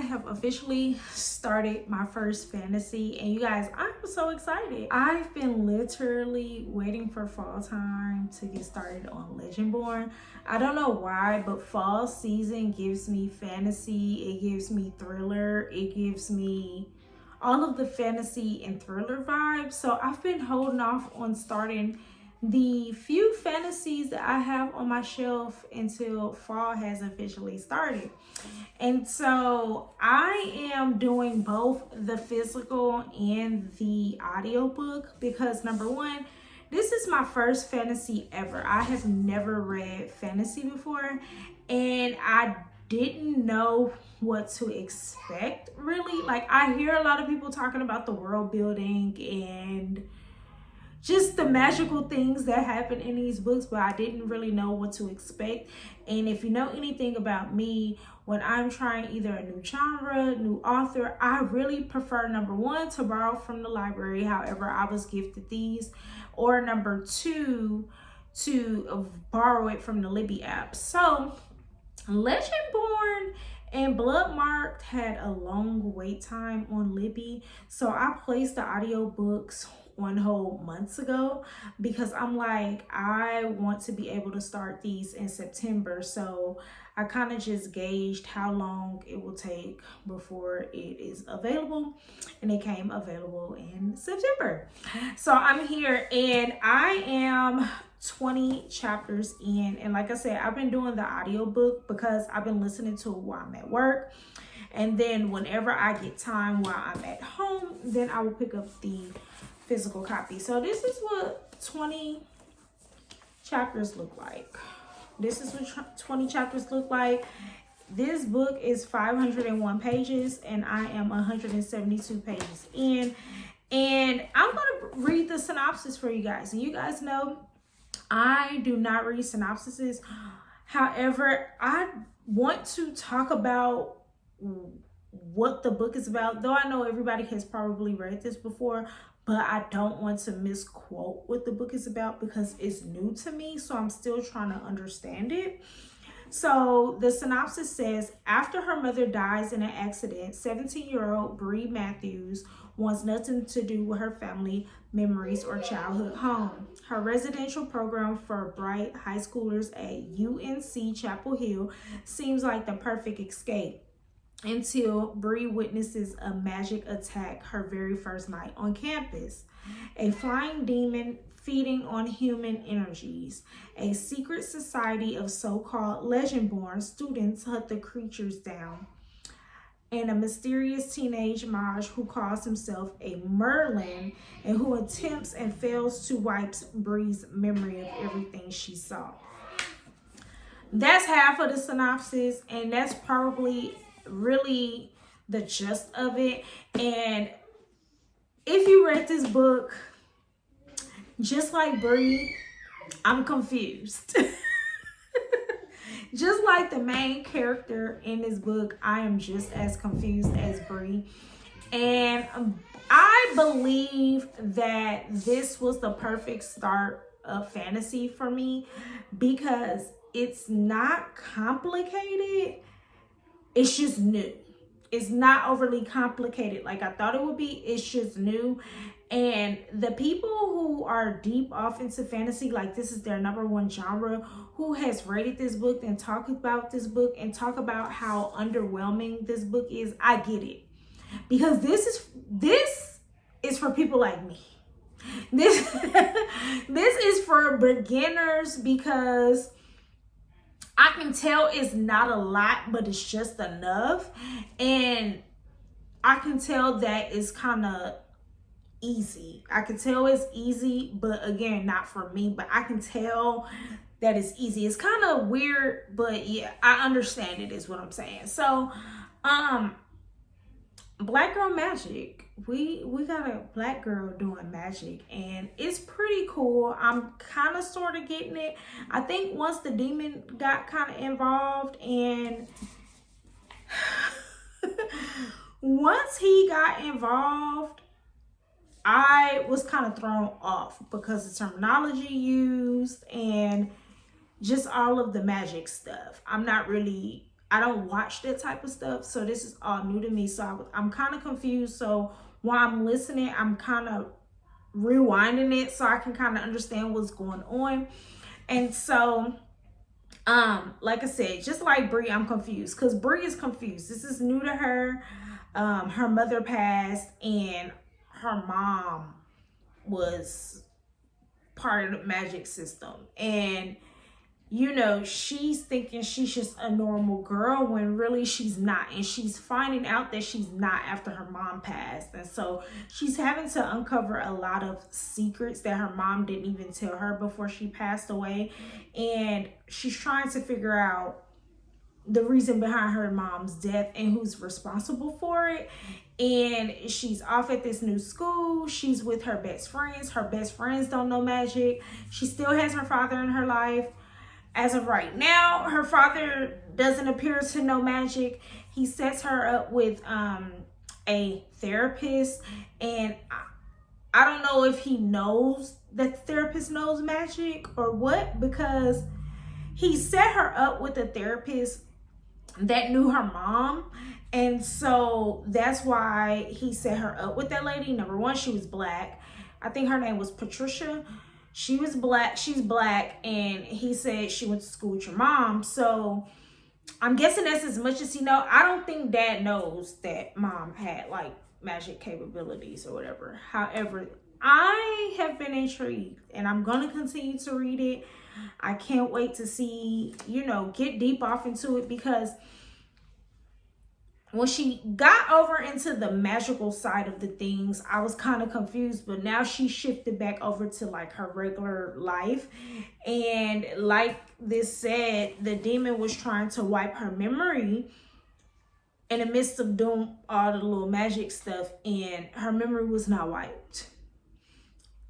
have officially started my first fantasy, and you guys, I'm so excited. I've been literally waiting for fall time to get started on Legendborn. I don't know why, but fall season gives me fantasy, it gives me thriller, it gives me all of the fantasy and thriller vibes. So I've been holding off on starting the few fantasies that I have on my shelf until fall has officially started. And so I am doing both the physical and the audiobook because number one, this is my first fantasy ever. I have never read fantasy before, and I didn't know what to expect really. Like, I hear a lot of people talking about the world building and just the magical things that happen in these books, but I didn't really know what to expect. And if you know anything about me, when I'm trying either a new genre, new author, I really prefer number one to borrow from the library, however I was gifted these, or number two to borrow it from the Libby app. So Legendborn and Bloodmarked had a long wait time on Libby, so I placed the audiobooks on hold months ago because I'm like, I want to be able to start these in September. So I kind of just gauged how long it will take before it is available, and it came available in September. So I'm here and I am 20 chapters in, and like I said, I've been doing the audiobook because I've been listening to it while I'm at work, and then whenever I get time while I'm at home, then I will pick up the physical copy. So this is what 20 chapters look like. This is what 20 chapters look like. This book is 501 pages and I am 172 pages in, and I'm gonna read the synopsis for you guys. And you guys know I do not read synopsises. However, I want to talk about what the book is about, though I know everybody has probably read this before, but I don't want to misquote what the book is about because it's new to me, so I'm still trying to understand it. So the synopsis says, after her mother dies in an accident, 17-year-old Bree Matthews wants nothing to do with her family memories or childhood home. Her residential program for bright high schoolers at UNC Chapel Hill seems like the perfect escape until Bree witnesses a magic attack her very first night on campus. A flying demon feeding on human energies. A secret society of so-called Legendborn students hunt the creatures down. And a mysterious teenage mage who calls himself a Merlin and who attempts and fails to wipe Bree's memory of everything she saw. That's half of the synopsis, and that's probably really the gist of it. And if you read this book, just like Bree, I'm confused. Just like the main character in this book, I am just as confused as Bree. And I believe that this was the perfect start of fantasy for me because it's not complicated. It's just new. It's not overly complicated like I thought it would be. It's just new. And the people who are deep off into fantasy, like this is their number one genre, who has rated this book and talked about this book and talk about how underwhelming this book is, I get it. Because this is for people like me. This is for beginners because I can tell it's not a lot, but it's just enough. And I can tell that it's kind of easy. I can tell it's easy, but again, not for me, but I can tell that it's easy. It's kind of weird, but yeah, I understand it is what I'm saying. So, Black Girl Magic. We got a black girl doing magic and it's pretty cool. I'm kind of sort of getting it. I think once the demon got kind of involved and once he got involved, I was kind of thrown off because the terminology used and just all of the magic stuff. I'm not really I don't watch that type of stuff, so this is all new to me. So I'm kind of confused. So while I'm listening, I'm kind of rewinding it so I can kind of understand what's going on. And so like I said, just like Brie, I'm confused because Brie is confused. This is new to her. Her mother passed and her mom was part of the magic system, and you know, she's thinking she's just a normal girl when really she's not. And she's finding out that she's not after her mom passed. And so she's having to uncover a lot of secrets that her mom didn't even tell her before she passed away. And she's trying to figure out the reason behind her mom's death and who's responsible for it. And she's off at this new school. She's with her best friends. Her best friends don't know magic. She still has her father in her life. As of right now, her father doesn't appear to know magic. He sets her up with a therapist, and I don't know if he knows that the therapist knows magic or what, because he set her up with a therapist that knew her mom. And so that's why he set her up with that lady. Number one, she was black. I think her name was Patricia. She was black, she's black, and he said she went to school with your mom. So I'm guessing that's as much as he knows. I don't think dad knows that mom had like magic capabilities or whatever. However, I have been intrigued and I'm going to continue to read it. I can't wait to see, you know, get deep off into it, because when she got over into the magical side of the things, I was kind of confused, but now she shifted back over to like her regular life. And like this said, the demon was trying to wipe her memory in the midst of doing all the little magic stuff, and her memory was not wiped.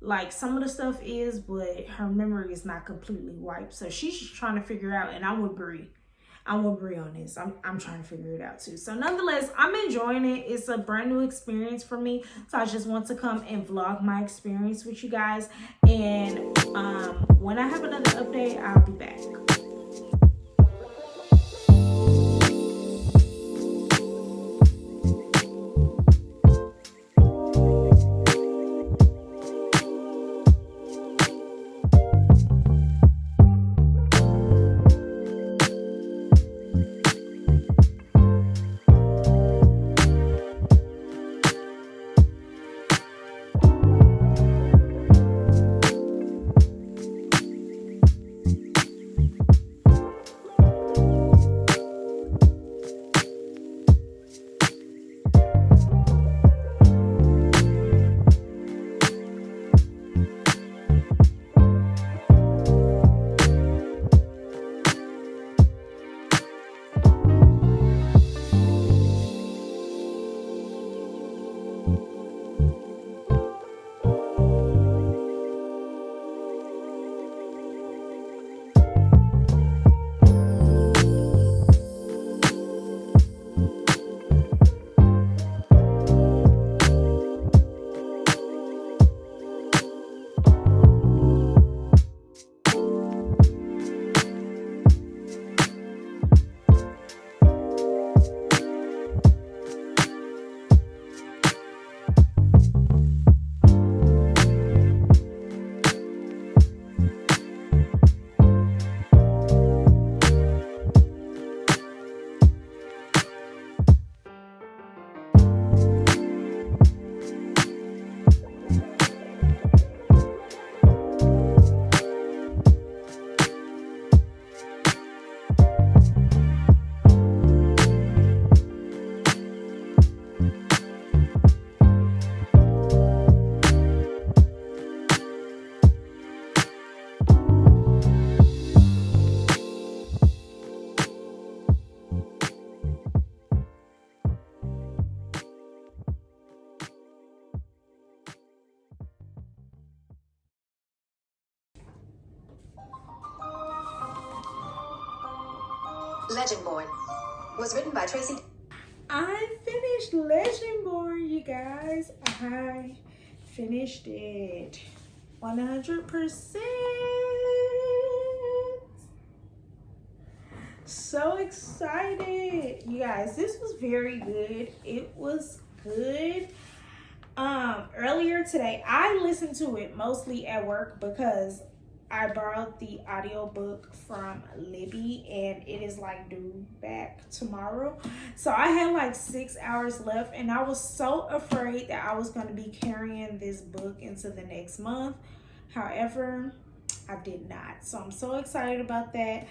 Like some of the stuff is, but her memory is not completely wiped. So she's just trying to figure out, and I'm with Brie. I'm with Brie on this. I'm trying to figure it out too. So nonetheless, I'm enjoying it. It's a brand new experience for me. So I just want to come and vlog my experience with you guys. And when I have another update, I'll be back. Legendborn was written by Tracy. I finished Legendborn, you guys. I finished it 100%. So excited. You guys, this was very good. It was good. Earlier today, I listened to it mostly at work because I borrowed the audiobook from Libby and it is like due back tomorrow. So I had like 6 hours left and I was so afraid that I was going to be carrying this book into the next month. However, I did not. So I'm so excited about that.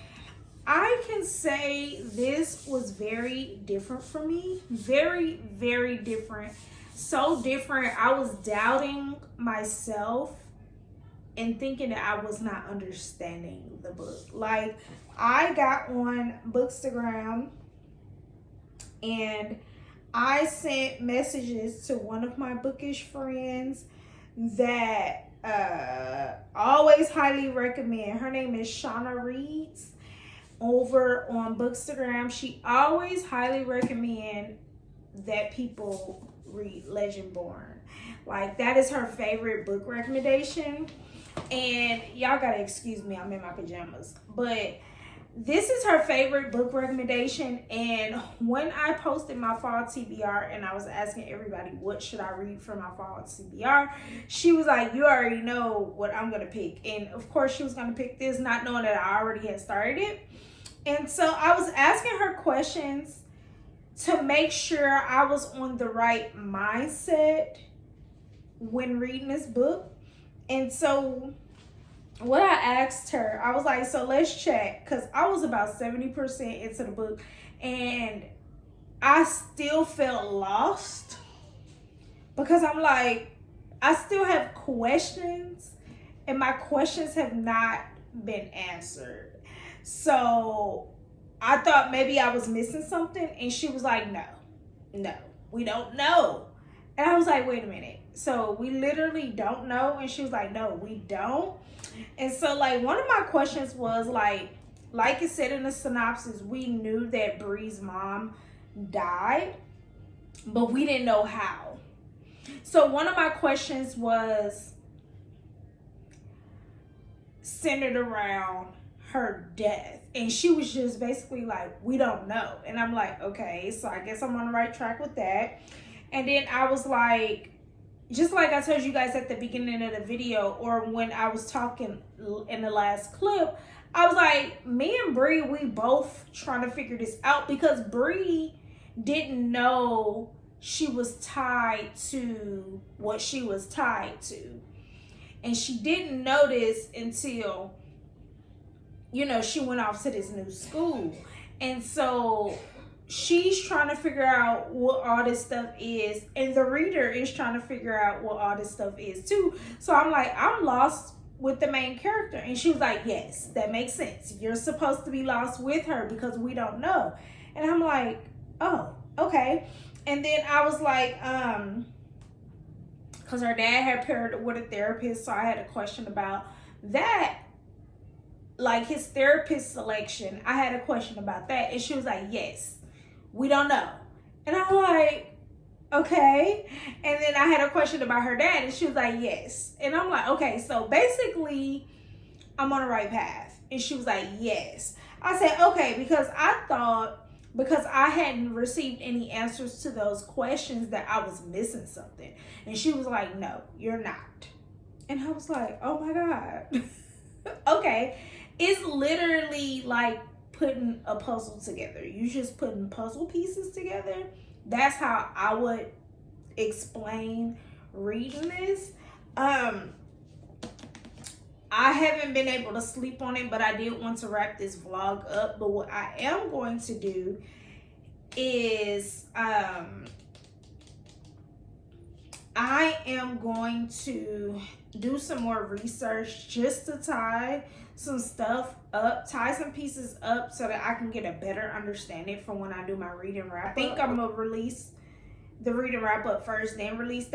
I can say this was very different for me. Very, very different. So different. I was doubting myself and thinking that I was not understanding the book. Like, I got on Bookstagram and I sent messages to one of my bookish friends that always highly recommend. Her name is Shauna Reeds over on Bookstagram. She always highly recommend that people read Legendborn. Like, that is her favorite book recommendation. And y'all gotta excuse me, I'm in my pajamas. But this is her favorite book recommendation. And when I posted my fall TBR and I was asking everybody what should I read for my fall TBR, she was like, you already know what I'm gonna pick. And of course she was gonna pick this, not knowing that I already had started it. And so I was asking her questions to make sure I was on the right mindset when reading this book. And so what I asked her, I was like, so let's check, because I was about 70% into the book and I still felt lost because I'm like, I still have questions and my questions have not been answered. So I thought maybe I was missing something, and she was like, no, we don't know. And I was like, wait a minute. So we literally don't know? And she was like, no, we don't. And so like one of my questions was like it said in the synopsis, we knew that Bree's mom died, but we didn't know how. So one of my questions was centered around her death, and she was just basically like, we don't know. And I'm like, okay, so I guess I'm on the right track with that. And then I was like, just like I told you guys at the beginning of the video, or when I was talking in the last clip, I was like, me and Bree, we both trying to figure this out, because Bree didn't know she was tied to what she was tied to. And she didn't notice until, you know, she went off to this new school. And so she's trying to figure out what all this stuff is, and the reader is trying to figure out what all this stuff is too. So I'm like, I'm lost with the main character. And she was like, yes, that makes sense. You're supposed to be lost with her because we don't know. And I'm like, oh, okay. And then I was like, because her dad had paired with a therapist, so I had a question about that. Like his therapist selection, I had a question about that. And she was like, yes, we don't know. And I'm like, okay. And then I had a question about her dad, and she was like, yes. And I'm like, okay, so basically I'm on the right path. And she was like, yes. I said, okay, because I thought, because I hadn't received any answers to those questions, that I was missing something. And she was like, no, you're not. And I was like, oh my God. Okay. It's literally like putting a puzzle together. You just putting puzzle pieces together. That's how I would explain reading this. I haven't been able to sleep on it, but I did want to wrap this vlog up. But what I am going to do is I am going to do some more research just to tie some stuff up, tie some pieces up so that I can get a better understanding for when I do my reading wrap up. I think I'm gonna release the reading wrap up first, then release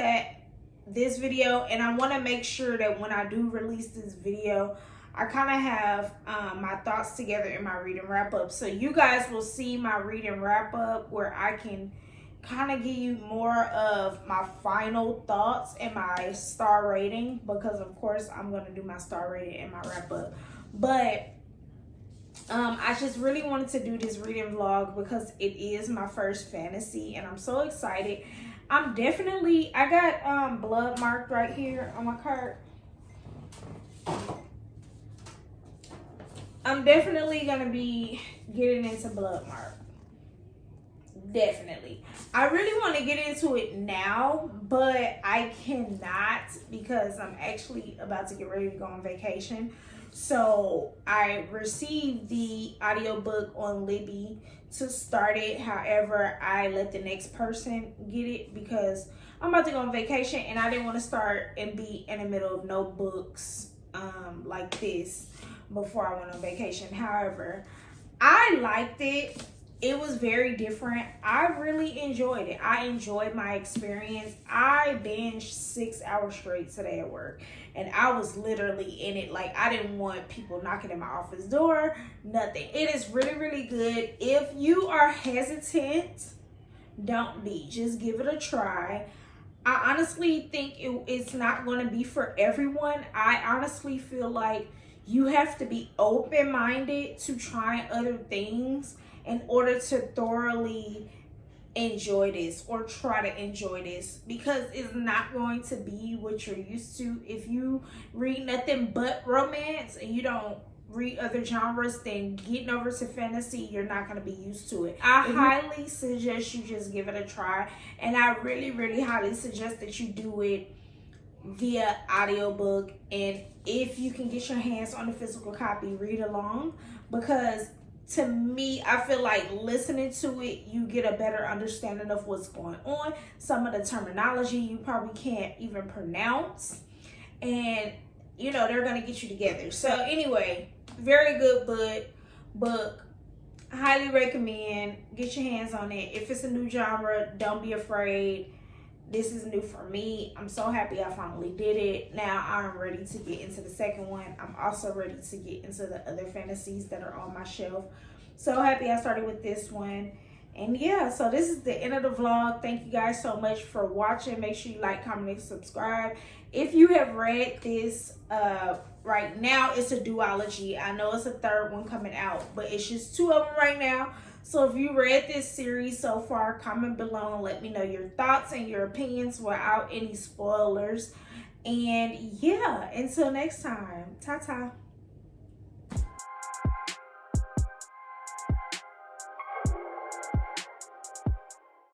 this video. And I want to make sure that when I do release this video, I kind of have my thoughts together in my reading wrap up. So you guys will see my reading wrap up where I can kind of give you more of my final thoughts and my star rating, because of course I'm going to do my star rating in my wrap up. But I just really wanted to do this reading vlog because it is my first fantasy and I'm so excited. I got blood marked right here on my card. I'm definitely gonna be getting into blood mark. Definitely. I really want to get into it now, but I cannot because I'm actually about to get ready to go on vacation. So I received the audiobook on Libby to start it. However, I let the next person get it because I'm about to go on vacation and I didn't want to start and be in the middle of no books like this before I went on vacation. However, I liked it. It was very different. I really enjoyed it. I enjoyed my experience. I binged 6 hours straight today at work. And I was literally in it. Like, I didn't want people knocking at my office door. Nothing. It is really, really good. If you are hesitant, don't be. Just give it a try. I honestly think it's not going to be for everyone. I honestly feel like you have to be open-minded to trying other things in order to thoroughly enjoy this or try to enjoy this, because it's not going to be what you're used to. If you read nothing but romance and you don't read other genres, then getting over to fantasy, you're not going to be used to it. I highly suggest you just give it a try, and I really, really highly suggest that you do it via audiobook. And if you can get your hands on the physical copy, read along, because to me, I feel like listening to it, you get a better understanding of what's going on. Some of the terminology you probably can't even pronounce, and you know, they're gonna get you together. So anyway, very good book. Highly recommend. Get your hands on it. If it's a new genre, don't be afraid. This is new for me. I'm so happy I finally did it. Now I'm ready to get into the second one. I'm also ready to get into the other fantasies that are on my shelf. So happy I started with this one. And yeah, so this is the end of the vlog. Thank you guys so much for watching. Make sure you like, comment, and subscribe. If you have read this, right now it's a duology. I know it's a third one coming out, but it's just 2 of them right now. So if you read this series so far, comment below and let me know your thoughts and your opinions without any spoilers. And yeah, until next time, ta-ta.